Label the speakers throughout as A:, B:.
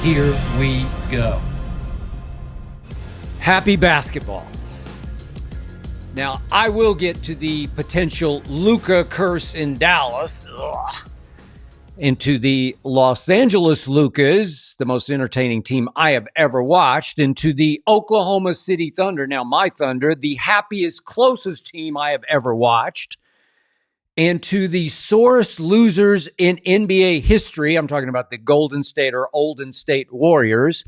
A: Here we go. Happy basketball. Now, I will get to the potential Luka curse in Dallas, into the Los Angeles Lukas, the most entertaining team I have ever watched, into the Oklahoma City Thunder, now my Thunder, the happiest, closest team I have ever watched, and to the sorest losers in NBA history. I'm talking about the Golden State or Olden State Warriors.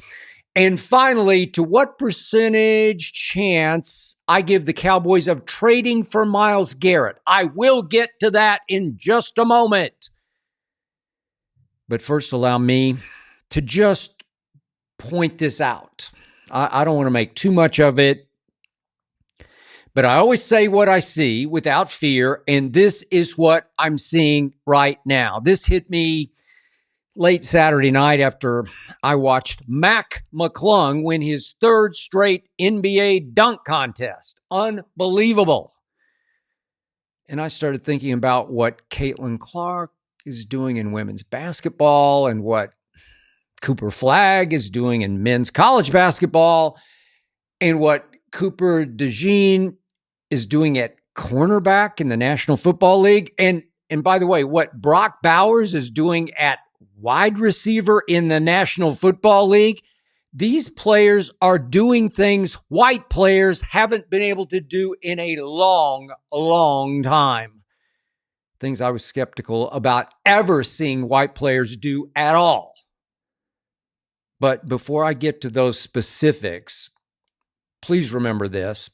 A: And finally, to what percentage chance I give the Cowboys of trading for Myles Garrett. I will get to that in just a moment. But first, allow me to just point this out. I don't want to make too much of it, but I always say what I see without fear, and this is what I'm seeing right now. This hit me late Saturday night after I watched McClung win his third straight NBA dunk contest. Unbelievable. And I started thinking about what Caitlin Clark is doing in women's basketball and what Cooper Flagg is doing in men's college basketball and what Cooper DeJean is doing at cornerback in the National Football League. And by the way, what Brock Bowers is doing at wide receiver in the National Football League. These players are doing things white players haven't been able to do in a long, long time. Things I was skeptical about ever seeing white players do at all. But before I get to those specifics, please remember this.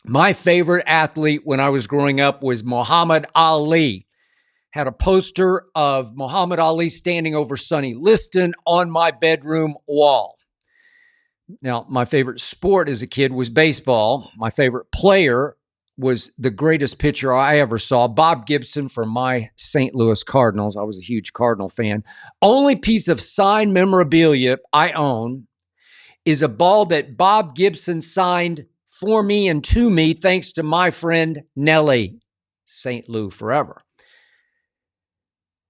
A: My favorite athlete when I was growing up was Muhammad Ali. Had a poster of Muhammad Ali standing over Sonny Liston on my bedroom wall. Now, my favorite sport as a kid was baseball. My favorite player was the greatest pitcher I ever saw, Bob Gibson for my St. Louis Cardinals. I was a huge Cardinal fan. Only piece of signed memorabilia I own is a ball that Bob Gibson signed for me and to me thanks to my friend Nelly. St. Lou forever.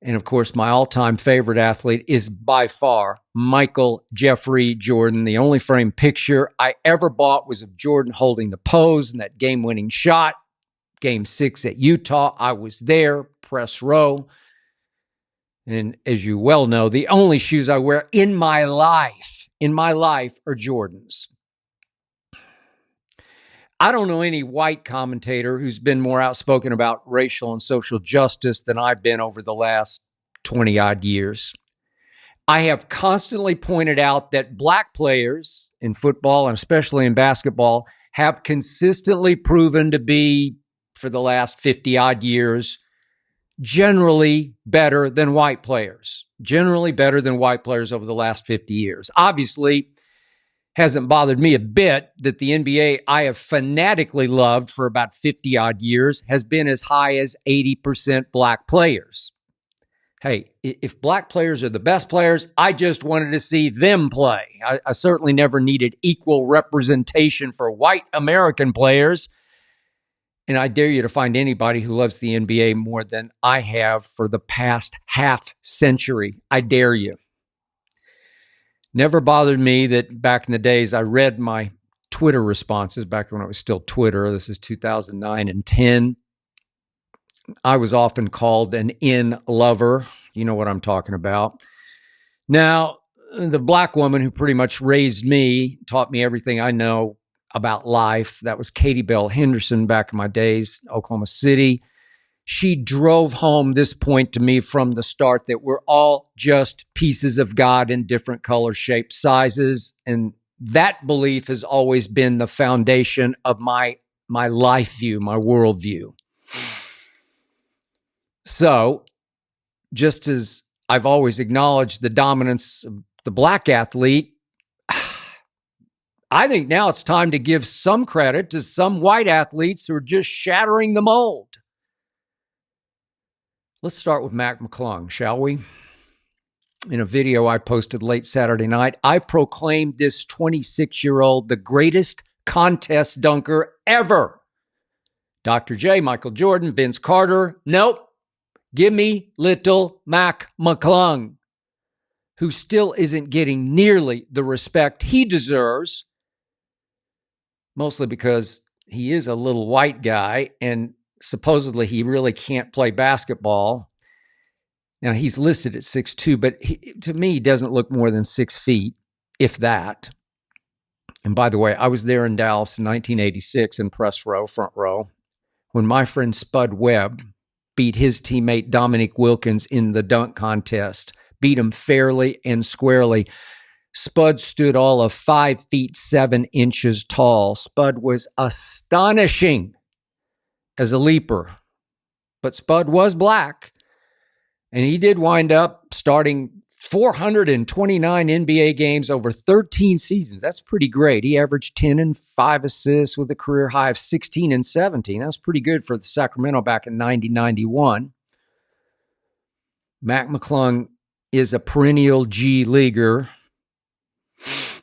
A: And of course, my all-time favorite athlete is by far Michael Jeffrey Jordan. The only framed picture I ever bought was of Jordan holding the pose in that game-winning shot. Game 6 at Utah. I was there, press row. And as you well know, the only shoes I wear in my life are Jordans. I don't know any white commentator who's been more outspoken about racial and social justice than I've been over the last 20-odd years. I have constantly pointed out that black players in football and especially in basketball have consistently proven to be, for the last 50-odd years, generally better than white players. Generally better than white players over the last 50 years. Obviously, hasn't bothered me a bit that the NBA I have fanatically loved for about 50-odd years has been as high as 80% black players. Hey, if black players are the best players, I just wanted to see them play. I certainly never needed equal representation for white American players. And I dare you to find anybody who loves the NBA more than I have for the past half century. I dare you. Never bothered me that back in the days I read my Twitter responses back when it was still Twitter. This is 2009 and 10. I was often called an in lover. You know what I'm talking about. Now, the black woman who pretty much raised me, taught me everything I know about life, that was Katie Bell Henderson back in my days, Oklahoma City. She drove home this point to me from the start that we're all just pieces of God in different colors, shapes, sizes. And that belief has always been the foundation of my life view, my worldview. So just as I've always acknowledged the dominance of the black athlete, I think now it's time to give some credit to some white athletes who are just shattering the mold. Let's start with McClung, shall we? In a video I posted late Saturday night, I proclaimed this 26-year-old the greatest contest dunker ever. Dr. J, Michael Jordan, Vince Carter. Nope. Give me little McClung. who still isn't getting nearly the respect he deserves, mostly because he is a little white guy and supposedly he really can't play basketball. Now, he's listed at 6'2", but to me, he doesn't look more than 6 feet, if that. And by the way, I was there in Dallas in 1986 in press row, front row, when my friend Spud Webb beat his teammate Dominique Wilkins in the dunk contest, beat him fairly and squarely. Spud stood all of 5 feet 7 inches tall. Spud was astonishing as a leaper, but Spud was black, and he did wind up starting 429 NBA games over 13 seasons. That's pretty great. He averaged 10 and 5 assists with a career high of 16 and 17. That was pretty good for the Sacramento back in 90-91. Mac McClung is a perennial G leaguer,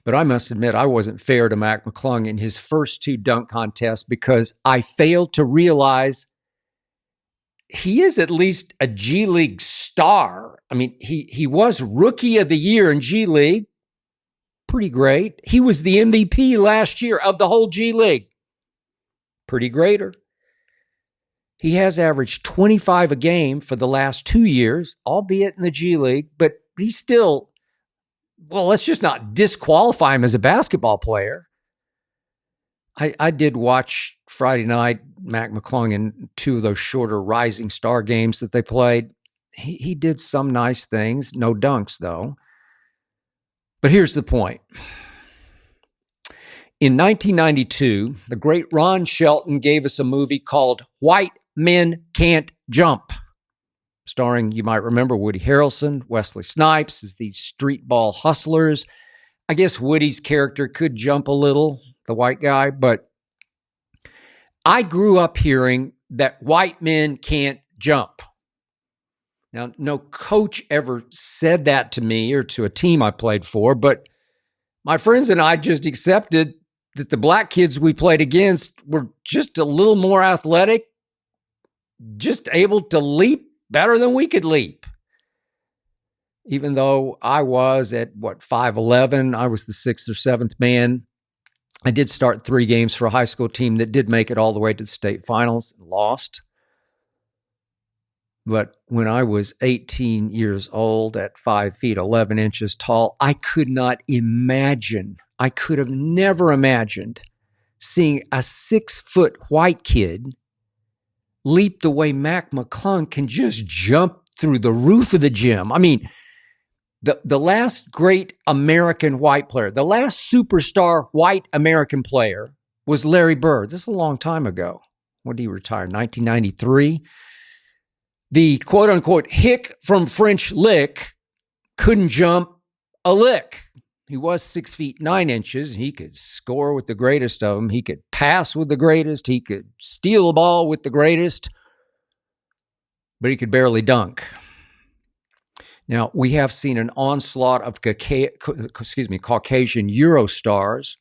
A: but I must admit I wasn't fair to Mac McClung in his first 2 dunk contests because I failed to realize he is at least a G League star. I mean, he was Rookie of the Year in G League. Pretty great. He was the MVP last year of the whole G League. Pretty greater. He has averaged 25 a game for the last 2 years, albeit in the G League, but he's still, well, let's just not disqualify him as a basketball player. I did watch Friday night Mac McClung in 2 of those shorter Rising Star games that they played. He did some nice things, no dunks though. But here's the point. In 1992, the great Ron Shelton gave us a movie called White Men Can't Jump, starring, you might remember, Woody Harrelson, Wesley Snipes as these street ball hustlers. I guess Woody's character could jump a little, the white guy, but I grew up hearing that white men can't jump. Now, no coach ever said that to me or to a team I played for, but my friends and I just accepted that the black kids we played against were just a little more athletic, just able to leap better than we could leap. Even though I was at, 5'11", I was the 6th or 7th man. I did start 3 games for a high school team that did make it all the way to the state finals and lost. But when I was 18 years old at 5 feet 11 inches tall, I could not imagine, I could have never imagined seeing a 6-foot white kid leap the way Mac McClung can just jump through the roof of the gym. I mean, the last great American white player, the last superstar white American player was Larry Bird. This is a long time ago. When did he retire? 1993. The quote-unquote hick from French Lick couldn't jump a lick. He was 6 feet 9 inches. He could score with the greatest of them. He could pass with the greatest. He could steal a ball with the greatest. But he could barely dunk. Now, we have seen an onslaught of Caucasian Euro stars.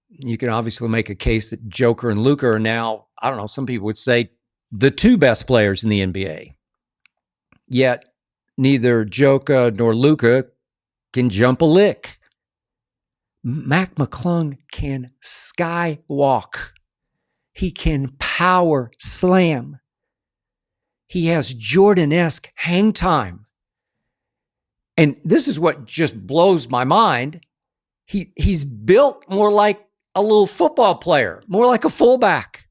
A: You can obviously make a case that Joker and Luka are now, I don't know, some people would say the 2 best players in the NBA. Yet, neither Joker nor Luka can jump a lick. Mac McClung can skywalk. He can power slam. He has Jordan-esque hang time. And this is what just blows my mind. He's built more like a little football player, more like a fullback.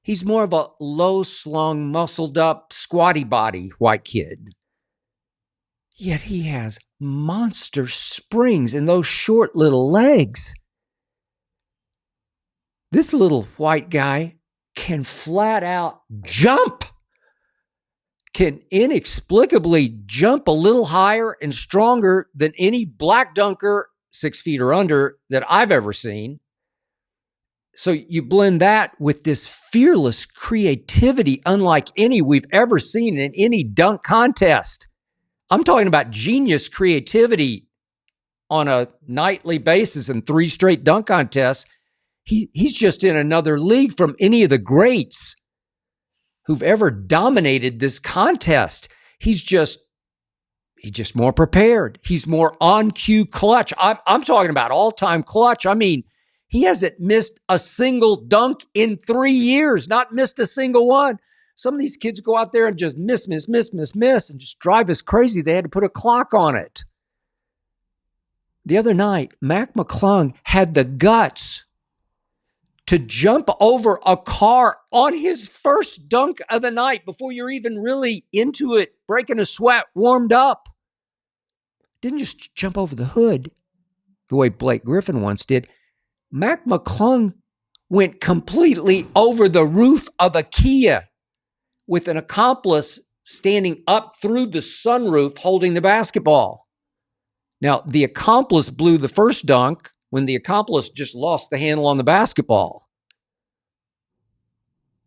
A: He's more of a low-slung, muscled-up, squatty body white kid. Yet he has monster springs in those short little legs. This little white guy can flat out jump, can inexplicably jump a little higher and stronger than any black dunker 6 feet or under that I've ever seen. So you blend that with this fearless creativity unlike any we've ever seen in any dunk contest. I'm talking about genius creativity on a nightly basis in 3 straight dunk contests. He's just in another league from any of the greats who've ever dominated this contest. He's He's just more prepared. He's more on cue clutch. I'm talking about all-time clutch. I mean, he hasn't missed a single dunk in 3 years, not missed a single one. Some of these kids go out there and just miss, and just drive us crazy. They had to put a clock on it. The other night, McClung had the guts to jump over a car on his first dunk of the night before you're even really into it, breaking a sweat, warmed up. Didn't just jump over the hood the way Blake Griffin once did. McClung went completely over the roof of a Kia with an accomplice standing up through the sunroof holding the basketball. Now, the accomplice blew the first dunk when the accomplice just lost the handle on the basketball.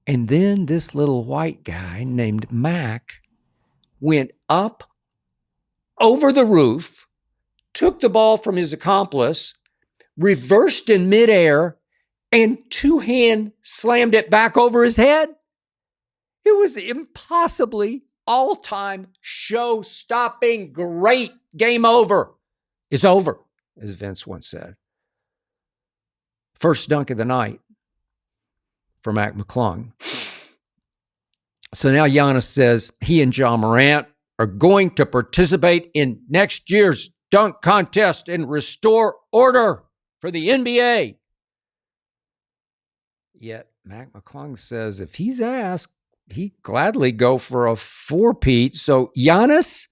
A: And then this little white guy named Mac went up over the roof, took the ball from his accomplice, reversed in midair, and two-hand slammed it back over his head. It was impossibly all-time show-stopping great. Game over. It's over, as Vince once said. First dunk of the night for McClung. So now Giannis says he and Ja Morant are going to participate in next year's dunk contest and restore order for the NBA. Yet McClung says if he's asked, he'd gladly go for a four-peat. So Giannis,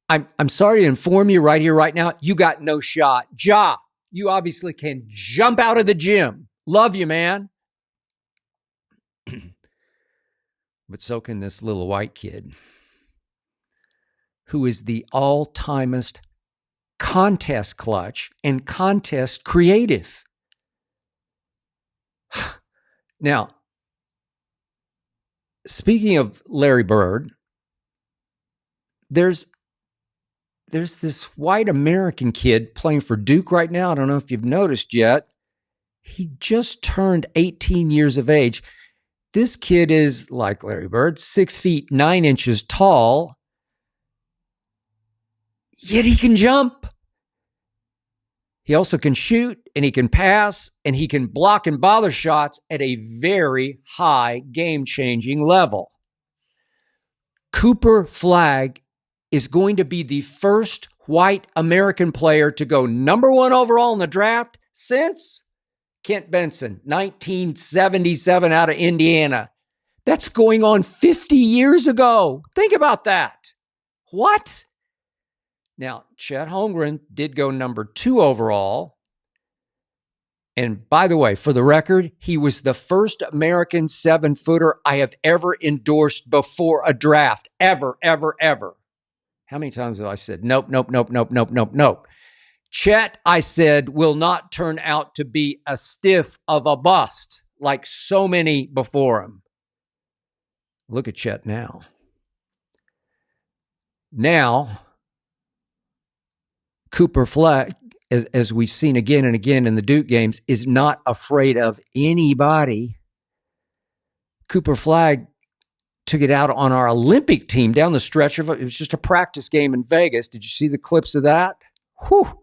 A: I'm sorry to inform you right here, right now, you got no shot. Ja, you obviously can jump out of the gym. Love you, man. But so can this little white kid who is the all-timest contest clutch and contest creative. Now, speaking of Larry Bird, there's this white American kid playing for Duke right now. I don't know if you've noticed yet. He just turned 18 years of age. This kid is, like Larry Bird, 6 feet 9 inches tall, yet he can jump. He also can shoot, and he can pass, and he can block and bother shots at a very high game-changing level. Cooper Flagg is going to be the first white American player to go number 1 overall in the draft since Kent Benson, 1977 out of Indiana. That's going on 50 years ago. Think about that. What? Now, Chet Holmgren did go number 2 overall. And by the way, for the record, he was the first American 7-footer I have ever endorsed before a draft. Ever, ever, ever. How many times have I said, nope, nope, nope, nope, nope, nope, nope. Chet, I said, will not turn out to be a stiff of a bust like so many before him. Look at Chet now. Now, Cooper Flagg, as we've seen again and again in the Duke games, is not afraid of anybody. Cooper Flagg took it out on our Olympic team down the stretch of it. It was just a practice game in Vegas. Did you see the clips of that? Whew.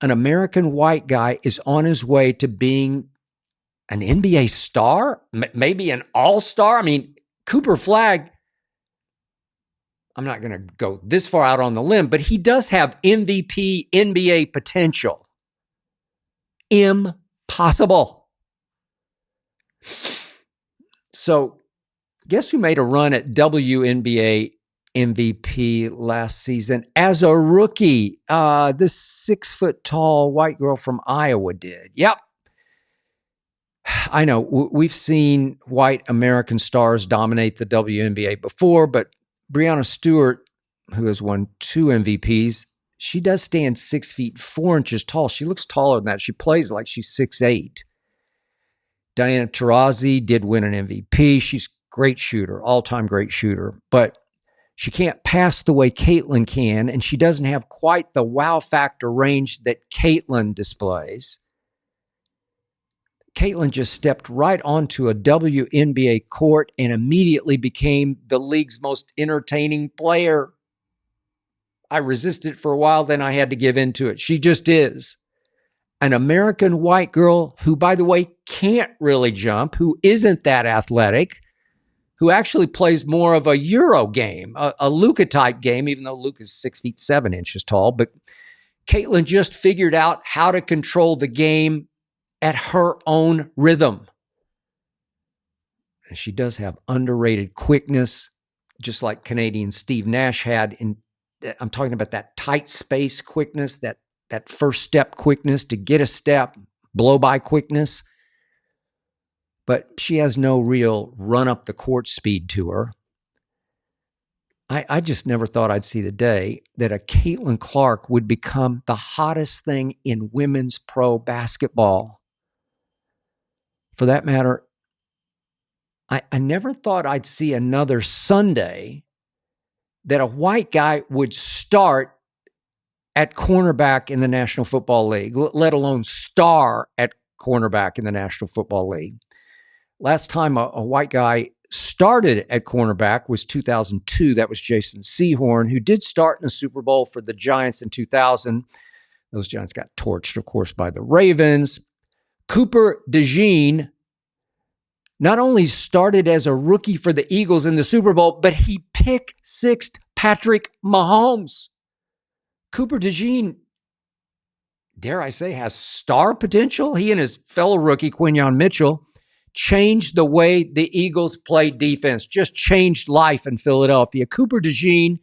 A: An American white guy is on his way to being an NBA star, maybe an all-star. I mean, Cooper Flagg, I'm not going to go this far out on the limb, but he does have MVP NBA potential. Impossible. So, guess who made a run at WNBA MVP last season as a rookie? This 6-foot-tall white girl from Iowa did. Yep. I know we've seen white American stars dominate the WNBA before, but Breanna Stewart, who has won 2 MVPs, she does stand 6 feet 4 inches tall. She looks taller than that. She plays like she's 6'8". Diana Taurasi did win an MVP. She's a great shooter, all-time great shooter, but she can't pass the way Caitlin can, and she doesn't have quite the wow factor range that Caitlin displays. Caitlin just stepped right onto a WNBA court and immediately became the league's most entertaining player. I resisted for a while, then I had to give in to it. She just is. An American white girl who, by the way, can't really jump, who isn't that athletic, who actually plays more of a Euro game, a Luka type game, even though Luka's 6'7" tall. But Caitlin just figured out how to control the game at her own rhythm. And she does have underrated quickness, just like Canadian Steve Nash had. I'm talking about that tight space quickness, that first step quickness to get a step, blow by quickness. But she has no real run up the court speed to her. I just never thought I'd see the day that a Caitlin Clark would become the hottest thing in women's pro basketball. For that matter, I never thought I'd see another Sunday that a white guy would start at cornerback in the National Football League, let alone star at cornerback in the National Football League. Last time a white guy started at cornerback was 2002. That was Jason Sehorn, who did start in the Super Bowl for the Giants in 2000. Those Giants got torched, of course, by the Ravens. Cooper DeJean not only started as a rookie for the Eagles in the Super Bowl, but he pick-sixed Patrick Mahomes. Cooper DeJean, dare I say, has star potential. He and his fellow rookie, Quinyon Mitchell, changed the way the Eagles played defense, just changed life in Philadelphia. Cooper DeJean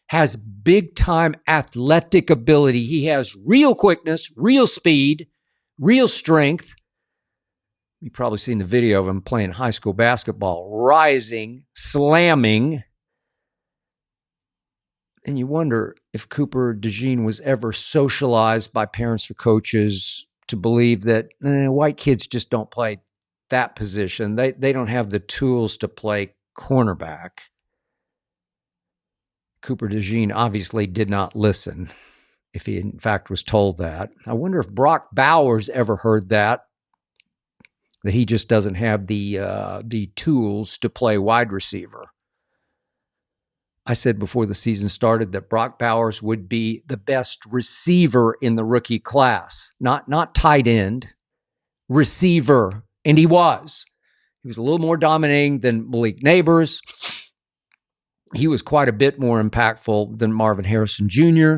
A: has big-time athletic ability. He has real quickness, real speed, real strength. You've probably seen the video of him playing high school basketball, rising, slamming. And you wonder if Cooper DeJean was ever socialized by parents or coaches to believe that white kids just don't play that position. They don't have the tools to play cornerback. Cooper DeJean obviously did not listen, if he in fact was told that. I wonder if Brock Bowers ever heard that he just doesn't have the tools to play wide receiver. I said before the season started that Brock Bowers would be the best receiver in the rookie class, not tight end, receiver. And he was. He was a little more dominating than Malik Neighbors. He was quite a bit more impactful than Marvin Harrison Jr.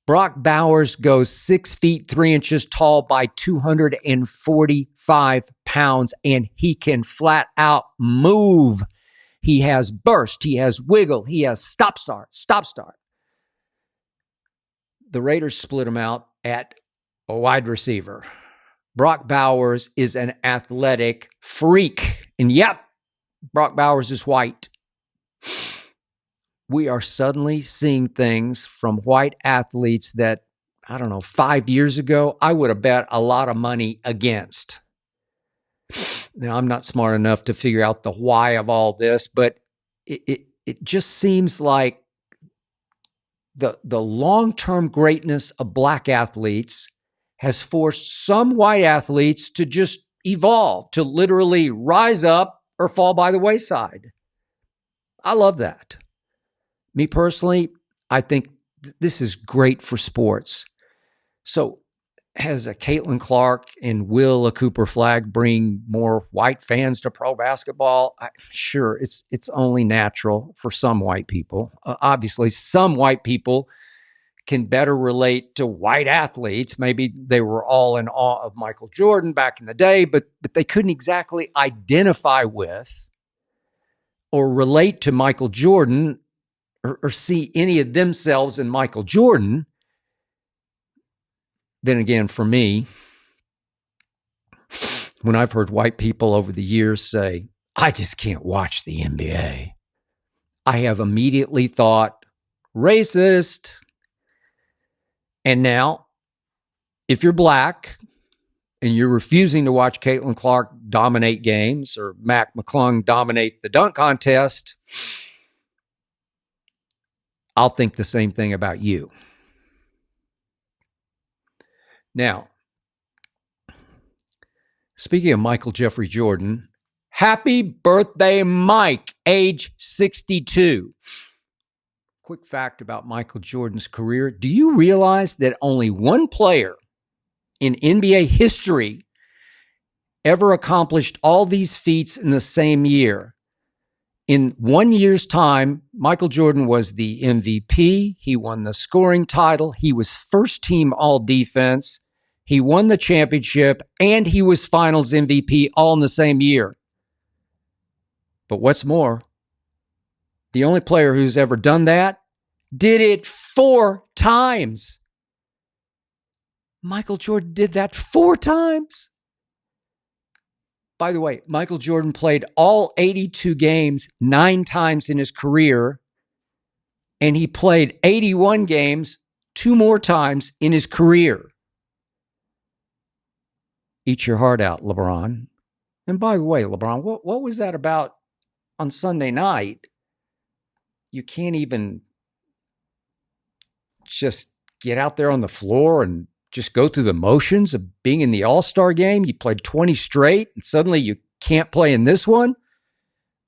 A: Brock Bowers goes 6 feet 3 inches tall by 245 pounds, and he can flat out move. He has burst. He has wiggle. He has stop start. The Raiders split him out at a wide receiver. Brock Bowers is an athletic freak. And yep, Brock Bowers is white. We are suddenly seeing things from white athletes that, 5 years ago, I would have bet a lot of money against. Now, I'm not smart enough to figure out the why of all this, but it just seems like the long-term greatness of black athletes has forced some white athletes to just evolve, to literally rise up or fall by the wayside. I love that. Me personally, I think this is great for sports. So has a Caitlin Clark and will a Cooper Flagg bring more white fans to pro basketball? Sure, it's only natural for some white people. Obviously, some white people can better relate to white athletes. Maybe they were all in awe of Michael Jordan back in the day, but they couldn't exactly identify with or relate to Michael Jordan or see any of themselves in Michael Jordan. Then again, for me, when I've heard white people over the years say, I just can't watch the NBA, I have immediately thought, racist. And now, if you're black and you're refusing to watch Caitlin Clark dominate games or McClung dominate the dunk contest, I'll think the same thing about you. Now, speaking of Michael Jeffrey Jordan, happy birthday, Mike, age 62. Quick fact about Michael Jordan's career. Do you realize that only one player in NBA history ever accomplished all these feats in the same year? In 1 year's time, Michael Jordan was the MVP. He won the scoring title. He was first team all defense. He won the championship, and he was finals MVP all in the same year. But what's more, the only player who's ever done that did it 4 times. Michael Jordan did that 4 times. By the way, Michael Jordan played all 82 games 9 times in his career, and he played 81 games 2 more times in his career. Eat your heart out, LeBron. And by the way, LeBron, what was that about on Sunday night? You can't even just get out there on the floor and just go through the motions of being in the All-Star game. You played 20 straight, and suddenly you can't play in this one.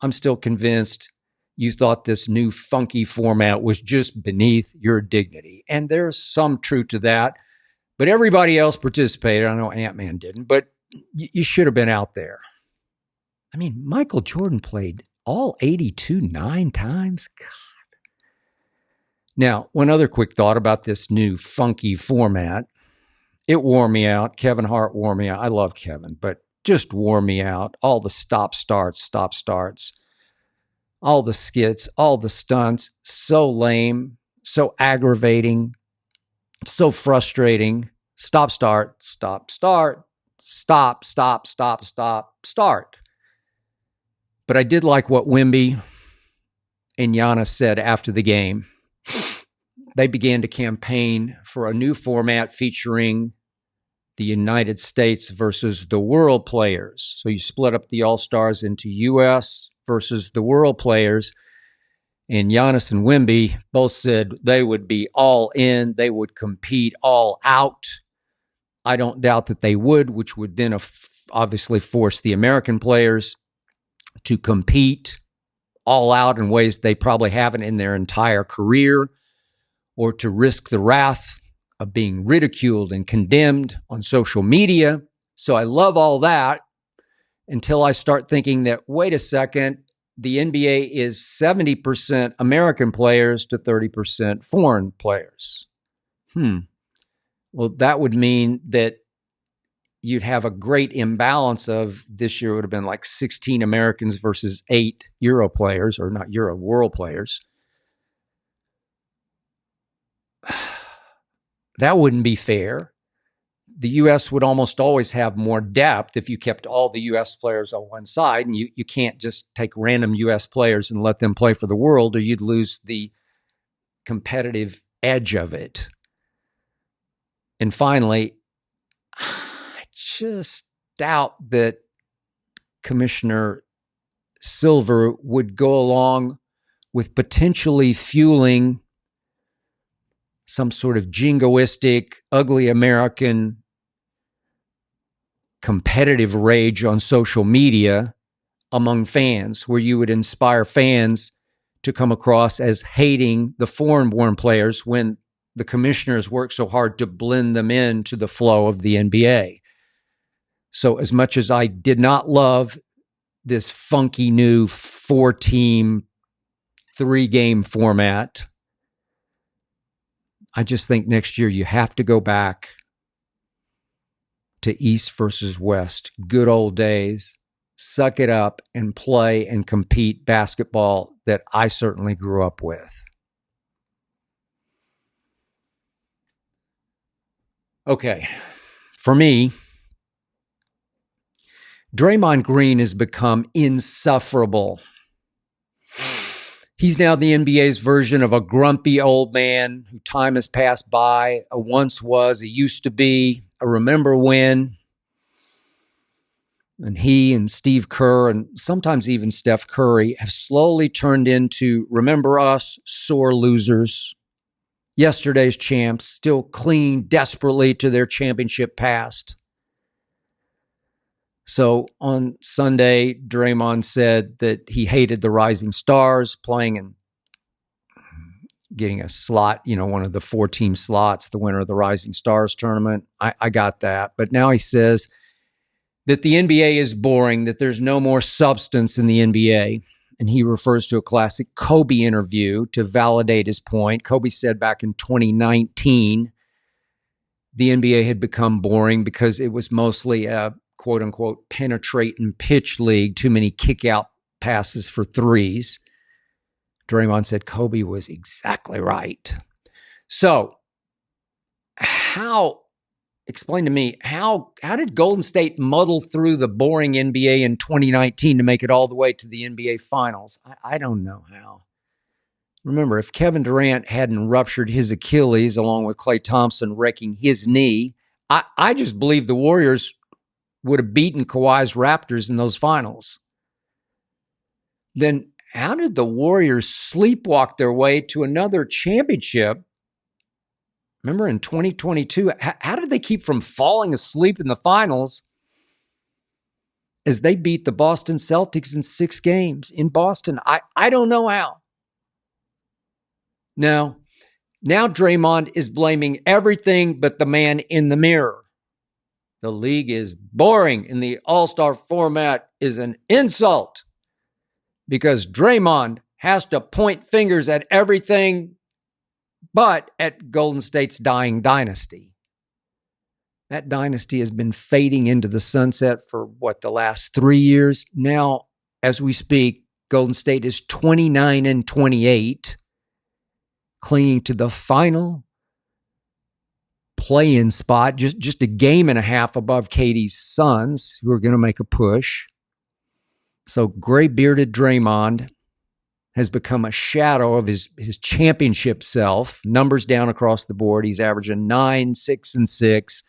A: I'm still convinced you thought this new funky format was just beneath your dignity. And there's some truth to that. But everybody else participated. I know Ant-Man didn't, but you should have been out there. I mean, Michael Jordan played all 82 9 times. God. Now, one other quick thought about this new funky format. It wore me out. Kevin Hart wore me out. I love Kevin, but just wore me out. All the stop-starts, all the skits, all the stunts. So lame, so aggravating, so frustrating. Stop, start, stop, start, stop, stop, stop, stop, start. But I did like what Wemby and Giannis said after the game. They began to campaign for a new format featuring the United States versus the world players. So you split up the All-Stars into U.S. versus the world players. And Giannis and Wemby both said they would be all in. They would compete all out. I don't doubt that they would, which would then obviously force the American players to compete all out in ways they probably haven't in their entire career, or to risk the wrath of being ridiculed and condemned on social media. So I love all that until I start thinking that, wait a second, the NBA is 70% American players to 30% foreign players. Well, that would mean that you'd have a great imbalance of this year. It would have been like 16 Americans versus 8 Euro players, or not Euro, world players. That wouldn't be fair. The U.S. would almost always have more depth if you kept all the U.S. players on one side, and you can't just take random U.S. players and let them play for the world, or you'd lose the competitive edge of it. And finally, I just doubt that Commissioner Silver would go along with potentially fueling some sort of jingoistic, ugly American competitive rage on social media among fans, where you would inspire fans to come across as hating the foreign-born players when the commissioners work so hard to blend them into the flow of the NBA. So as much as I did not love this funky new 4-team, 3-game format, I just think next year you have to go back to East versus West, good old days, suck it up and play and compete basketball that I certainly grew up with. Okay, for me, Draymond Green has become insufferable. He's now the NBA's version of a grumpy old man who time has passed by, a once was, a used to be, a remember when. And he and Steve Kerr, and sometimes even Steph Curry, have slowly turned into, remember us, sore losers. Yesterday's champs, still clinging desperately to their championship past. So on Sunday, Draymond said that he hated the rising stars playing in getting a slot, one of the 4-team slots, the winner of the Rising Stars tournament. I got that. But now he says that the NBA is boring, that there's no more substance in the NBA. And he refers to a classic Kobe interview to validate his point. Kobe said back in 2019, the NBA had become boring because it was mostly a quote unquote penetrate and pitch league, too many kick out passes for threes. Draymond said Kobe was exactly right. So explain to me, how did Golden State muddle through the boring NBA in 2019 to make it all the way to the NBA Finals? I don't know how. Remember, if Kevin Durant hadn't ruptured his Achilles along with Klay Thompson wrecking his knee, I just believe the Warriors would have beaten Kawhi's Raptors in those finals. Then how did the Warriors sleepwalk their way to another championship? Remember in 2022, how did they keep from falling asleep in the finals as they beat the Boston Celtics in 6 games in Boston? I don't know how. Now Draymond is blaming everything but the man in the mirror. The league is boring and the All-Star format is an insult because Draymond has to point fingers at everything but at Golden State's dying dynasty. That dynasty has been fading into the sunset for the last 3 years. Now, as we speak, Golden State is 29-28, clinging to the final play-in spot, just a game and a half above Katie's Suns, who are going to make a push. So gray-bearded Draymond has become a shadow of his championship self. Numbers down across the board. He's averaging 9, 6, and 6.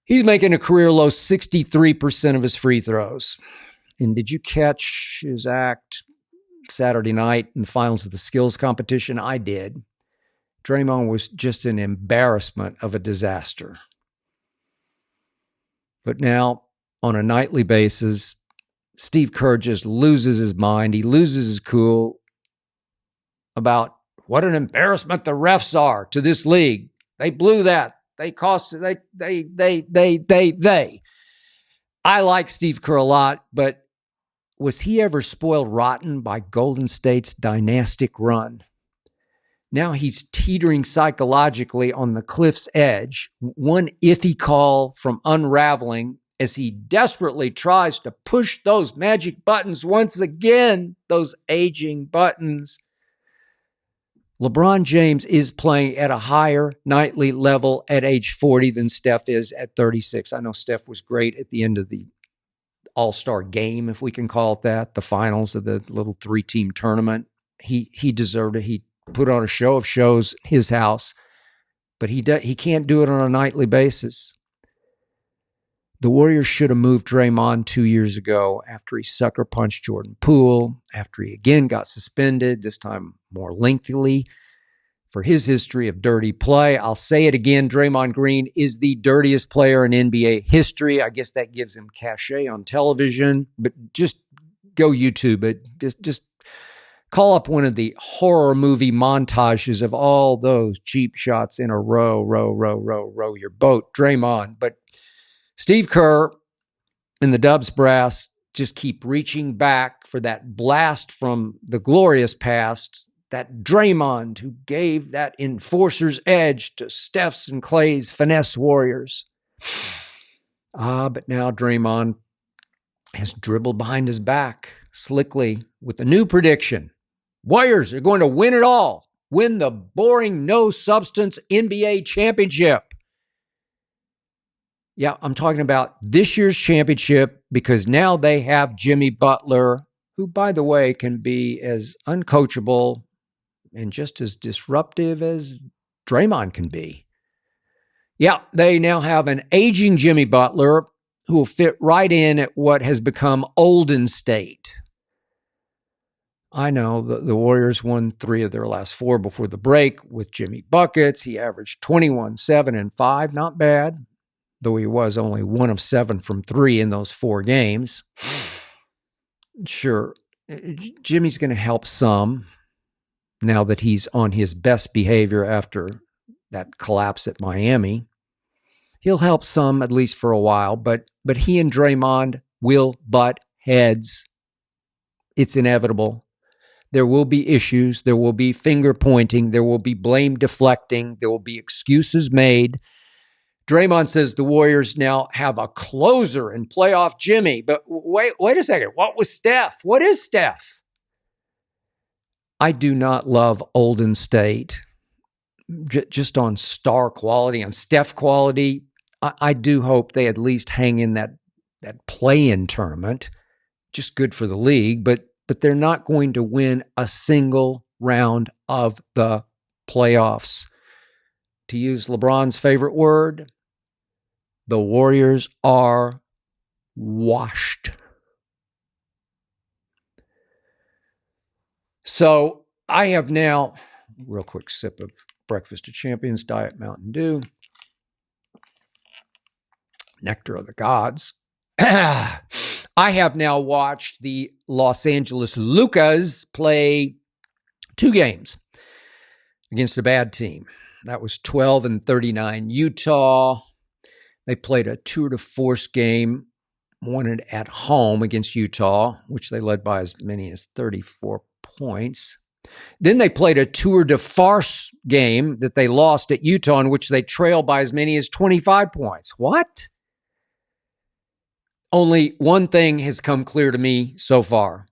A: He's making a career low 63% of his free throws. And did you catch his act Saturday night in the finals of the skills competition? I did. Draymond was just an embarrassment of a disaster. But now, on a nightly basis, Steve Kerr just loses his mind. He loses his cool about what an embarrassment the refs are to this league. They blew that. They cost it. They. I like Steve Kerr a lot, but was he ever spoiled rotten by Golden State's dynastic run? Now he's teetering psychologically on the cliff's edge. One iffy call from unraveling as he desperately tries to push those magic buttons once again, those aging buttons. LeBron James is playing at a higher nightly level at age 40 than Steph is at 36. I know Steph was great at the end of the All-Star game, if we can call it that, the finals of the little 3-team tournament. He deserved it. He put on a show of shows, his house, but he can't do it on a nightly basis. The Warriors should have moved Draymond 2 years ago after he sucker punched Jordan Poole, after he again got suspended, this time more lengthily, for his history of dirty play. I'll say it again, Draymond Green is the dirtiest player in NBA history. I guess that gives him cachet on television, but just go YouTube it. Just call up one of the horror movie montages of all those cheap shots in a row your boat, Draymond. But Steve Kerr and the Dubs brass just keep reaching back for that blast from the glorious past, that Draymond who gave that enforcer's edge to Steph's and Klay's finesse Warriors. But now Draymond has dribbled behind his back slickly with a new prediction. Warriors are going to win it all, win the boring, no-substance NBA championship. Yeah, I'm talking about this year's championship because now they have Jimmy Butler, who, by the way, can be as uncoachable and just as disruptive as Draymond can be. Yeah, they now have an aging Jimmy Butler who will fit right in at what has become Olden State. I know the Warriors won 3 of their last 4 before the break with Jimmy buckets. He averaged 21, 7, and 5. Not bad, though he was only 1 of 7 from 3 in those 4 games. Sure, Jimmy's going to help some, now that he's on his best behavior after that collapse at Miami. He'll help some, at least for a while, but he and Draymond will butt heads. It's inevitable. There will be issues. There will be finger pointing. There will be blame deflecting. There will be excuses made. Draymond says the Warriors now have a closer in playoff Jimmy. But wait a second. What was Steph? What is Steph? I do not love Olden State just on star quality, on Steph quality. I do hope they at least hang in that play-in tournament. Just good for the league, but they're not going to win a single round of the playoffs. To use LeBron's favorite word, the Warriors are washed. So I have now, real quick sip of Breakfast of Champions Diet Mountain Dew, nectar of the gods. I have now watched the Los Angeles Lukas play 2 games against a bad team. That was 12-39 Utah. They played a tour de force game, won it at home against Utah, which they led by as many as 34 points. Then they played a tour de farce game that they lost at Utah, in which they trailed by as many as 25 points. What? Only one thing has come clear to me so far.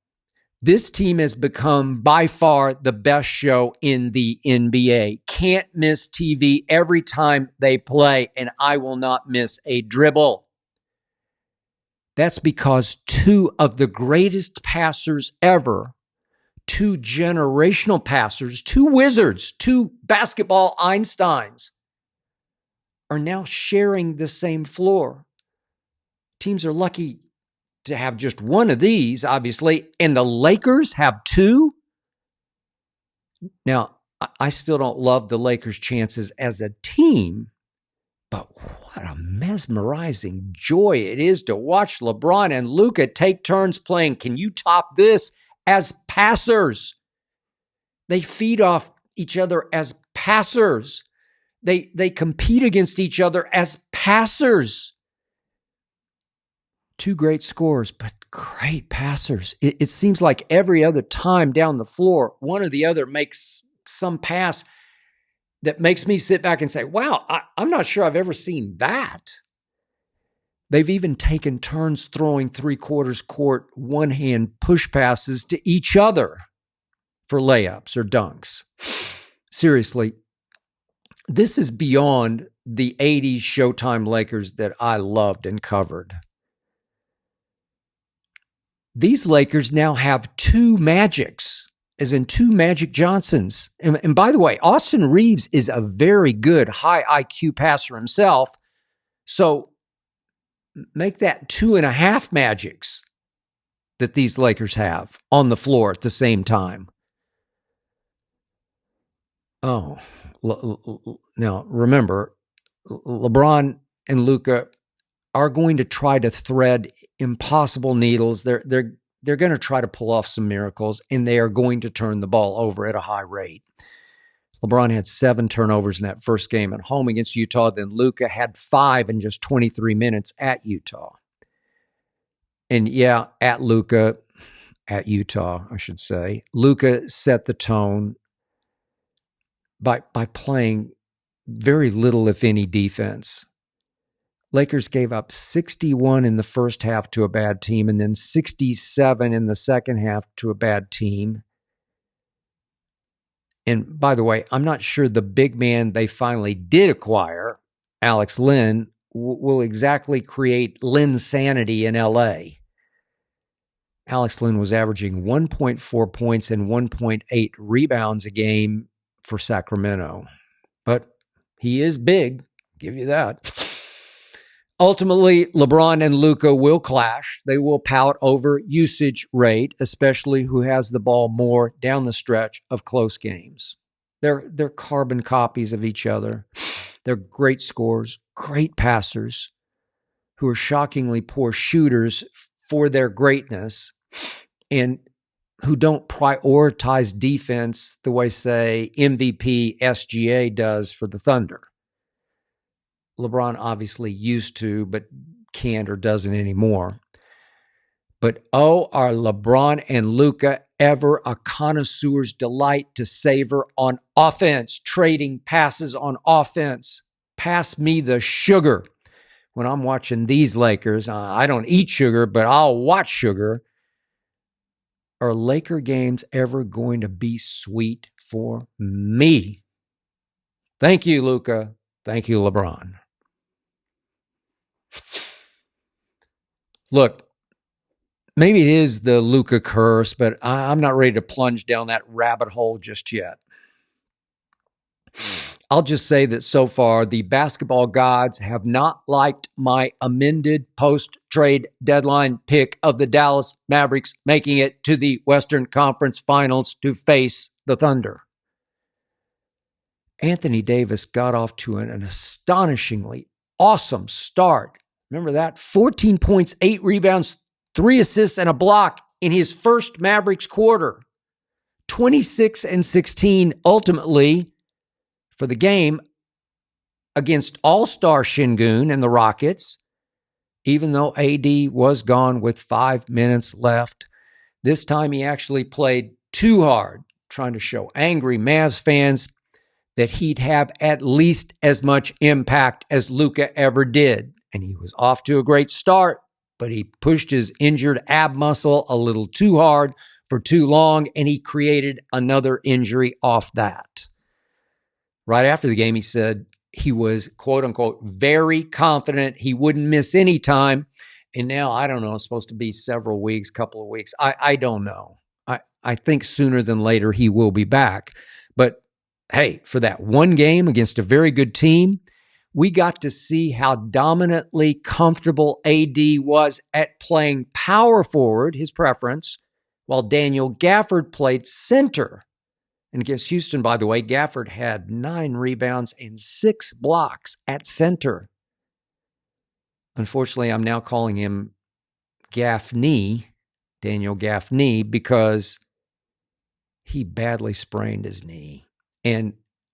A: This team has become by far the best show in the NBA. Can't miss TV every time they play, and I will not miss a dribble. That's because 2 of the greatest passers ever, 2 generational passers, 2 wizards, 2 basketball Einsteins, are now sharing the same floor. Teams are lucky to have just one of these, obviously, and the Lakers have 2. Now, I still don't love the Lakers' chances as a team, but what a mesmerizing joy it is to watch LeBron and Luka take turns playing. Can you top this? As passers. They feed off each other as passers. They compete against each other as passers. 2 great scorers, but great passers. It seems like every other time down the floor, one or the other makes some pass that makes me sit back and say, wow, I'm not sure I've ever seen that. They've even taken turns throwing 3/4 court, one-hand push passes to each other for layups or dunks. Seriously, this is beyond the 80s Showtime Lakers that I loved and covered. These Lakers now have 2 Magics, as in 2 Magic Johnsons. And by the way, Austin Reeves is a very good high IQ passer himself. So make that 2.5 Magics that these Lakers have on the floor at the same time. Oh, now remember, LeBron and Luka are going to try to thread impossible needles. They're going to try to pull off some miracles, and they are going to turn the ball over at a high rate. LeBron had 7 turnovers in that first game at home against Utah. Then Luka had 5 in just 23 minutes at Utah. And yeah, at Utah, I should say. Luka set the tone by playing very little, if any, defense. Lakers gave up 61 in the first half to a bad team, and then 67 in the second half to a bad team. And by the way, I'm not sure the big man they finally did acquire, Alex Len, will exactly create Lin-sanity in LA. Alex Len was averaging 1.4 points and 1.8 rebounds a game for Sacramento. But he is big, give you that. Ultimately, LeBron and Luka will clash. They will pout over usage rate, especially who has the ball more down the stretch of close games. They're carbon copies of each other. They're great scorers, great passers, who are shockingly poor shooters for their greatness. And who don't prioritize defense the way, say, MVP SGA does for the Thunder. LeBron obviously used to, but can't or doesn't anymore. But are LeBron and Luka ever a connoisseur's delight to savor on offense, trading passes on offense? Pass me the sugar. When I'm watching these Lakers, I don't eat sugar, but I'll watch sugar. Are Laker games ever going to be sweet for me? Thank you, Luka. Thank you, LeBron. Look, maybe it is the Luka curse, but I'm not ready to plunge down that rabbit hole just yet. I'll just say that so far, the basketball gods have not liked my amended post-trade deadline pick of the Dallas Mavericks making it to the Western Conference Finals to face the Thunder. Anthony Davis got off to an astonishingly awesome start. Remember that? 14 points, 8 rebounds, 3 assists, and a block in his first Mavericks quarter. 26-16 ultimately for the game against All-Star Şengün and the Rockets, even though AD was gone with 5 minutes left. This time he actually played too hard, trying to show angry Mavs fans that he'd have at least as much impact as Luka ever did. And he was off to a great start, but he pushed his injured ab muscle a little too hard for too long, and he created another injury off that. Right after the game, he said he was, quote unquote, very confident he wouldn't miss any time. And now, I don't know, it's supposed to be several weeks, couple of weeks. I don't know. I think sooner than later he will be back. But hey, for that one game against a very good team, we got to see how dominantly comfortable AD was at playing power forward, his preference, while Daniel Gafford played center. And against Houston, by the way, Gafford had 9 rebounds and 6 blocks at center. Unfortunately, I'm now calling him Gaffney, Daniel Gaffney, because he badly sprained his knee. And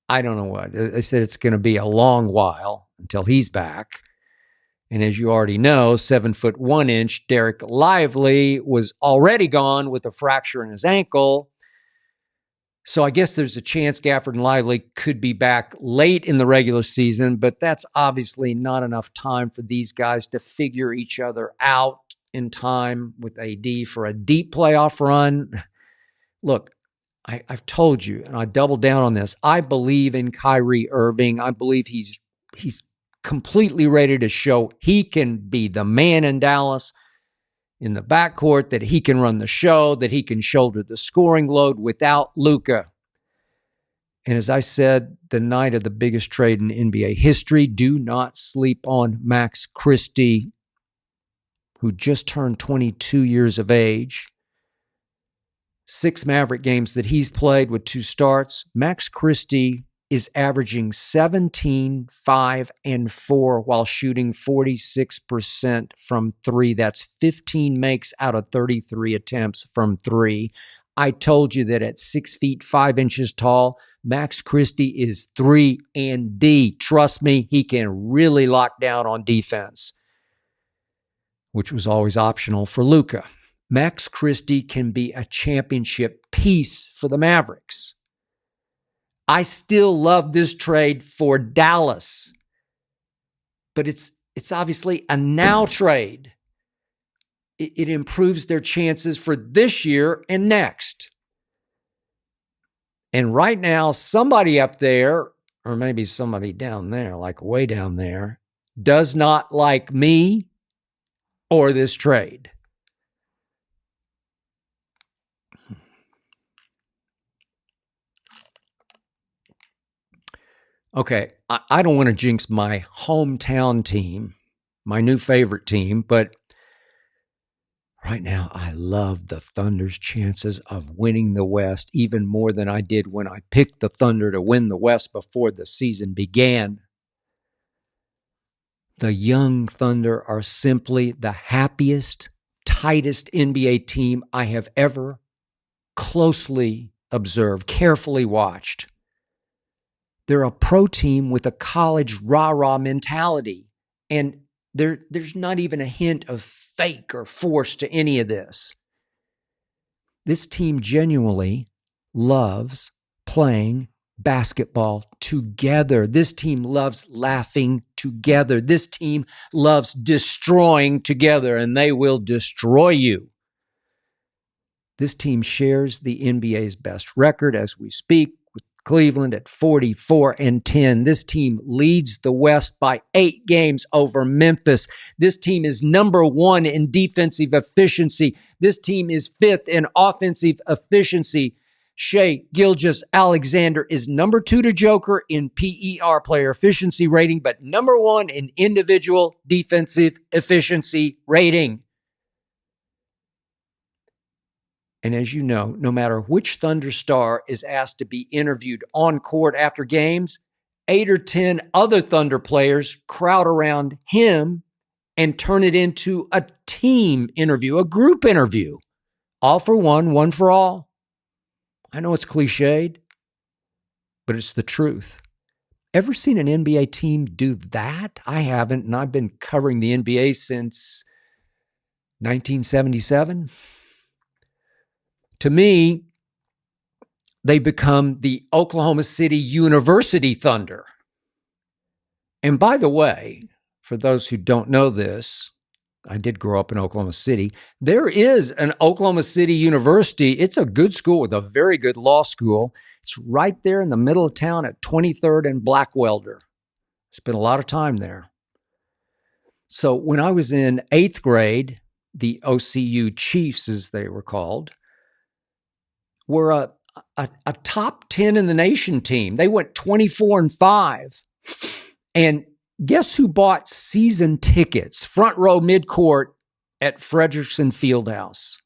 A: I don't know what. They said it's going to be a long while until he's back. And as you already know, 7'1" Derek Lively was already gone with a fracture in his ankle. So I guess there's a chance Gafford and Lively could be back late in the regular season, but that's obviously not enough time for these guys to figure each other out in time with AD for a deep playoff run. Look, I've told you, and I double down on this, I believe in Kyrie Irving. I believe he's completely ready to show he can be the man in Dallas in the backcourt, that he can run the show, that he can shoulder the scoring load without Luka. And as I said the night of the biggest trade in NBA history, do not sleep on Max Christie, who just turned 22 years of age. 6 Maverick games that he's played with 2 starts. Max Christie is averaging 17, 5, and 4 while shooting 46% from 3. That's 15 makes out of 33 attempts from 3. I told you that at 6 feet 5 inches tall, Max Christie is 3 and D. Trust me, he can really lock down on defense, which was always optional for Luka. Max Christie can be a championship piece for the Mavericks. I still love this trade for Dallas, but it's obviously a now trade. It improves their chances for this year and next. And right now, somebody up there, or maybe somebody down there, like way down there, does not like me or this trade. Okay, I don't want to jinx my hometown team, my new favorite team, but right now I love the Thunder's chances of winning the West even more than I did when I picked the Thunder to win the West before the season began. The young Thunder are simply the happiest, tightest NBA team I have ever closely observed, carefully watched. They're a pro team with a college rah-rah mentality. And there's not even a hint of fake or force to any of this. This team genuinely loves playing basketball together. This team loves laughing together. This team loves destroying together, and they will destroy you. This team shares the NBA's best record as we speak, with Cleveland at 44-10. This team leads the West by 8 games over Memphis. This team is number 1 in defensive efficiency. This team is 5th in offensive efficiency. Shai Gilgeous-Alexander is number 2 to Joker in PER, player efficiency rating, but number 1 in individual defensive efficiency rating. And as you know, no matter which Thunder star is asked to be interviewed on court after games, 8 or 10 other Thunder players crowd around him and turn it into a team interview, a group interview. All for one, one for all. I know it's cliched, but it's the truth. Ever seen an NBA team do that? I haven't, and I've been covering the NBA since 1977. To me, they become the Oklahoma City University Thunder. And by the way, for those who don't know this, I did grow up in Oklahoma City. There is an Oklahoma City University. It's a good school with a very good law school. It's right there in the middle of town at 23rd and Blackwelder. Spent a lot of time there. So when I was in 8th grade, the OCU Chiefs, as they were called, were a top 10 in the nation team. They went 24-5. And guess who bought season tickets, front row midcourt at Frederickson Fieldhouse?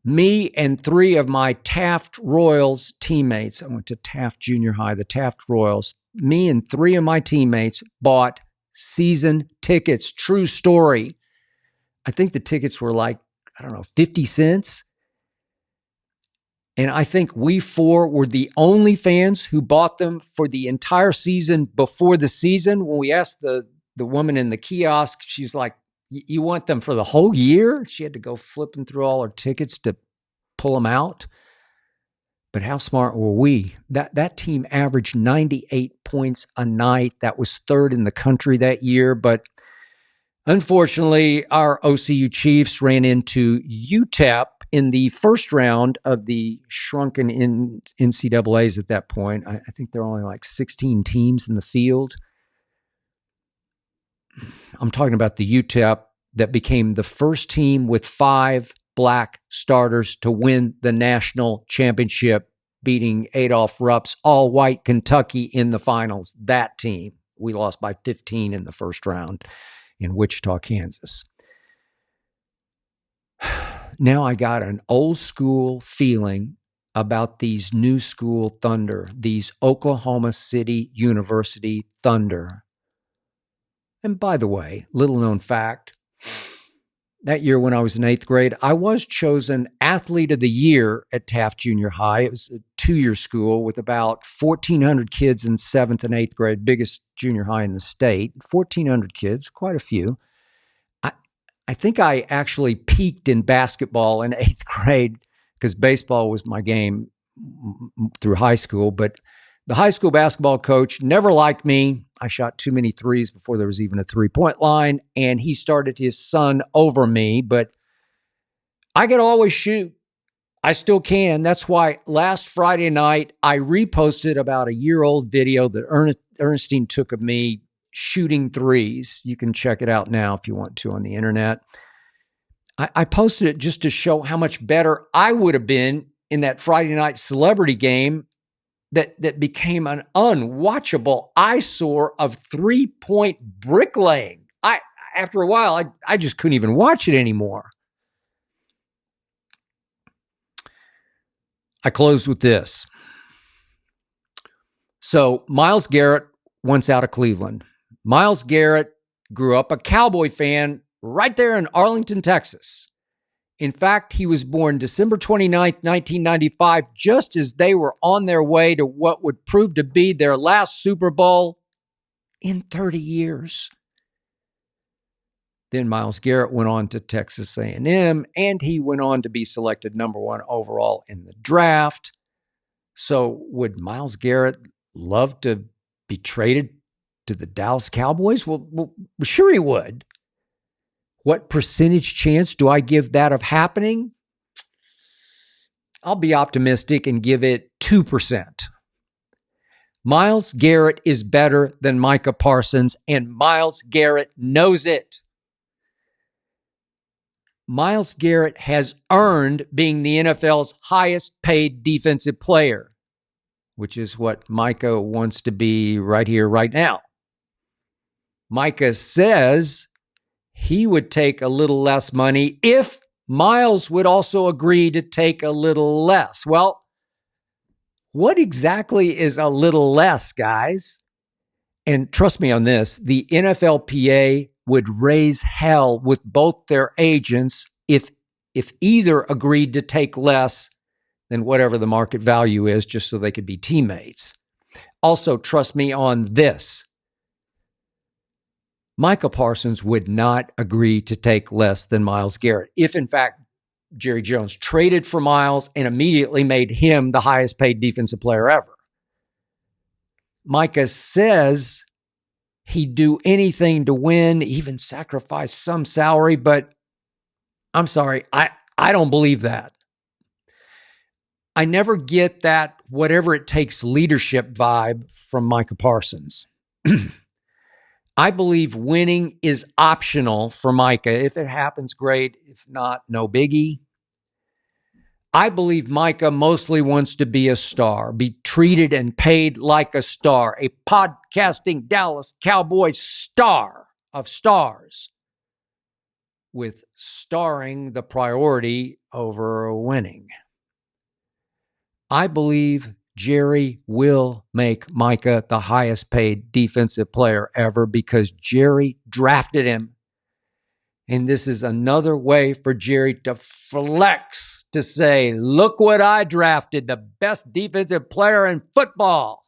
A: Me and 3 of my Taft Royals teammates. I went to Taft Junior High, the Taft Royals. Me and 3 of my teammates bought season tickets. True story. I think the tickets were like, 50 cents. And I think we 4 were the only fans who bought them for the entire season before the season. When we asked the woman in the kiosk, she's like, you want them for the whole year? She had to go flipping through all her tickets to pull them out. But how smart were we? That team averaged 98 points a night. That was 3rd in the country that year. But unfortunately, our OCU Chiefs ran into UTEP in the first round of the shrunken NCAAs at that point. I think there were only like 16 teams in the field. I'm talking about the UTEP that became the first team with 5 black starters to win the national championship, beating Adolph Rupp's all-white Kentucky in the finals. That team, we lost by 15 in the first round in Wichita, Kansas. Now I got an old school feeling about these new school Thunder, these Oklahoma City University Thunder. And by the way, little known fact, that year when I was in 8th grade, I was chosen Athlete of the Year at Taft Junior High. It was a 2-year school with about 1,400 kids in 7th and 8th grade, biggest junior high in the state. 1,400 kids, quite a few. I think I actually peaked in basketball in 8th grade because baseball was my game through high school. But the high school basketball coach never liked me. I shot too many threes before there was even a three-point line, and he started his son over me. But I could always shoot. I still can. That's why last Friday night, I reposted about a year-old video that Ernestine took of me shooting threes. You can check it out now if you want to on the internet. I posted it just to show how much better I would have been in that Friday night celebrity game that became an unwatchable eyesore of 3-point bricklaying. After a while, I just couldn't even watch it anymore. I close with this. So Myles Garrett wants out of Cleveland. Myles Garrett grew up a Cowboy fan right there in Arlington, Texas. In fact, he was born December 29th, 1995, just as they were on their way to what would prove to be their last Super Bowl in 30 years. Then Myles Garrett went on to Texas A&M, and he went on to be selected number 1 overall in the draft. So would Myles Garrett love to be traded to the Dallas Cowboys? Well, sure he would. What percentage chance do I give that of happening? I'll be optimistic and give it 2%. Myles Garrett is better than Micah Parsons, and Myles Garrett knows it. Myles Garrett has earned being the NFL's highest paid defensive player, which is what Micah wants to be right here, right now. Micah says he would take a little less money if Myles would also agree to take a little less. Well, what exactly is a little less, guys? And trust me on this, the NFLPA would raise hell with both their agents if either agreed to take less than whatever the market value is, just so they could be teammates. Also, trust me on this. Micah Parsons would not agree to take less than Myles Garrett if, in fact, Jerry Jones traded for Myles and immediately made him the highest paid defensive player ever. Micah says he'd do anything to win, even sacrifice some salary, but I'm sorry, I don't believe that. I never get that whatever it takes leadership vibe from Micah Parsons. I believe winning is optional for Micah. If it happens, great. If not, no biggie. I believe Micah mostly wants to be a star, be treated and paid like a star, a podcasting Dallas Cowboys star of stars, with starring the priority over winning. I believe Jerry will make Micah the highest paid defensive player ever because Jerry drafted him. And this is another way for Jerry to flex, to say, look what I drafted, the best defensive player in football.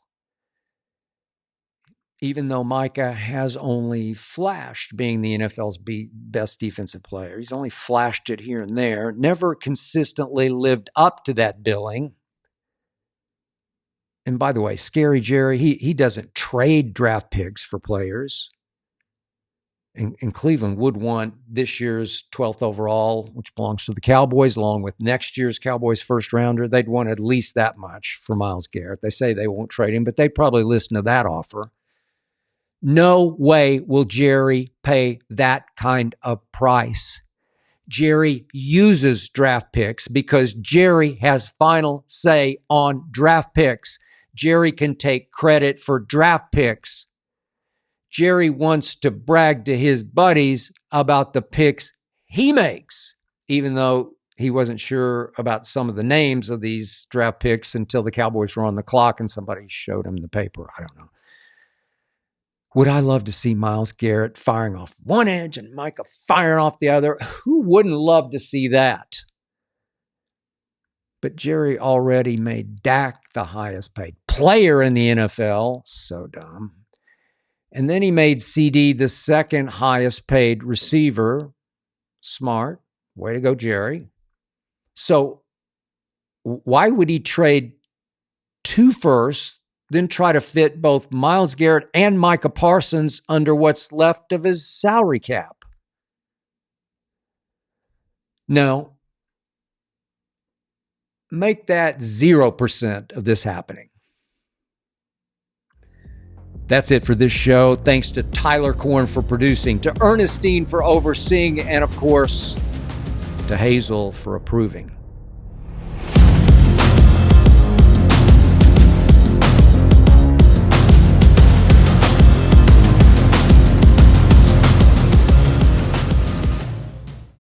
A: Even though Micah has only flashed being the NFL's best defensive player. He's only flashed it here and there, never consistently lived up to that billing. And by the way, Scary Jerry, he doesn't trade draft picks for players. And Cleveland would want this year's 12th overall, which belongs to the Cowboys, along with next year's Cowboys first rounder. They'd want at least that much for Myles Garrett. They say they won't trade him, but they'd probably listen to that offer. No way will Jerry pay that kind of price. Jerry uses draft picks because Jerry has final say on draft picks. Jerry can take credit for draft picks. Jerry wants to brag to his buddies about the picks he makes, even though he wasn't sure about some of the names of these draft picks until the Cowboys were on the clock and somebody showed him the paper. I don't know. Would I love to see Myles Garrett firing off one edge and Micah firing off the other? Who wouldn't love to see that? But Jerry already made Dak the highest paid player in the NFL. So dumb. And then he made CD the second highest paid receiver. Smart. Way to go, Jerry. So why would he trade 2 firsts, then try to fit both Myles Garrett and Micah Parsons under what's left of his salary cap? No. Make that 0% of this happening. That's it for this show. Thanks to Tyler Korn for producing, to Ernestine for overseeing, and of course, to Hazel for approving.